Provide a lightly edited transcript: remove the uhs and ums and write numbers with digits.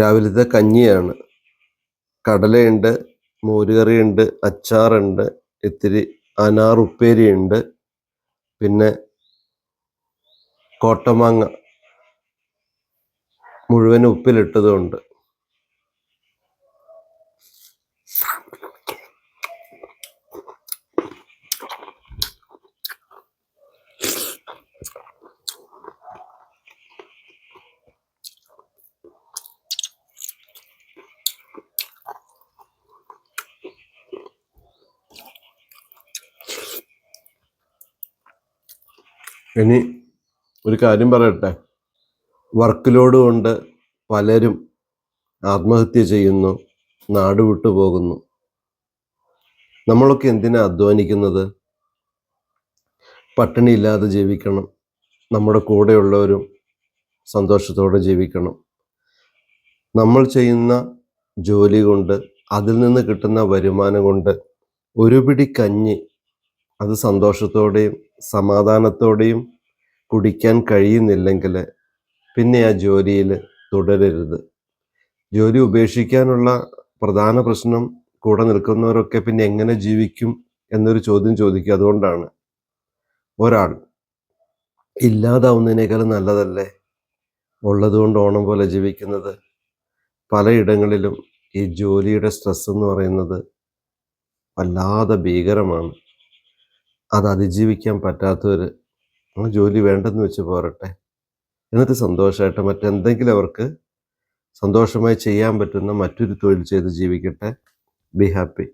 രാവിലത്തെ കഞ്ഞിയാണ്. കടലയുണ്ട്, മോരുകറിയുണ്ട്, അച്ചാറുണ്ട്, ഇത്തിരി അനാർ ഉപ്പേരിയുണ്ട്, പിന്നെ കോട്ടമാങ്ങ മുഴുവൻ ഉപ്പിലിട്ടതുമുണ്ട്. ഇനി ഒരു കാര്യം പറയട്ടെ. വർക്ക് ലോഡ് കൊണ്ട് പലരും ആത്മഹത്യ ചെയ്യുന്നു, നാട് വിട്ടു പോകുന്നു. നമ്മളൊക്കെ എന്തിനാ അധ്വാനിക്കുന്നത്? പട്ടിണിയില്ലാതെ ജീവിക്കണം, നമ്മുടെ കൂടെയുള്ളവരും സന്തോഷത്തോടെ ജീവിക്കണം. നമ്മൾ ചെയ്യുന്ന ജോലി കൊണ്ട്, അതിൽ നിന്ന് കിട്ടുന്ന വരുമാനം കൊണ്ട് ഒരു പിടി കഞ്ഞി അത് സന്തോഷത്തോടെയും സമാധാനത്തോടെയും കുടിക്കാൻ കഴിയുന്നില്ലെങ്കിൽ പിന്നെ ആ ജോലിയിൽ തുടരരുത്. ജോലി ഉപേക്ഷിക്കാനുള്ള പ്രധാന പ്രശ്നം കൂടെ നിൽക്കുന്നവരൊക്കെ പിന്നെ എങ്ങനെ ജീവിക്കും എന്നൊരു ചോദ്യം ചോദിക്കുക. അതുകൊണ്ടാണ്. ഒരാൾ ഇല്ലാതാവുന്നതിനേക്കാളും നല്ലതല്ലേ ഉള്ളതുകൊണ്ട് ഓണം പോലെ ജീവിക്കുന്നത്? പലയിടങ്ങളിലും ഈ ജോലിയുടെ സ്ട്രെസ് എന്ന് പറയുന്നത് വല്ലാതെ ഭീകരമാണ്. അത് അതിജീവിക്കാൻ പറ്റാത്തവർ ആ ജോലി വേണ്ടെന്ന് വെച്ച് പോരട്ടെ. എന്നിട്ട് സന്തോഷമായിട്ട് മറ്റെന്തെങ്കിലും അവർക്ക് സന്തോഷമായി ചെയ്യാൻ പറ്റുന്ന മറ്റൊരു തൊഴിൽ ചെയ്ത് ജീവിക്കട്ടെ. Be happy.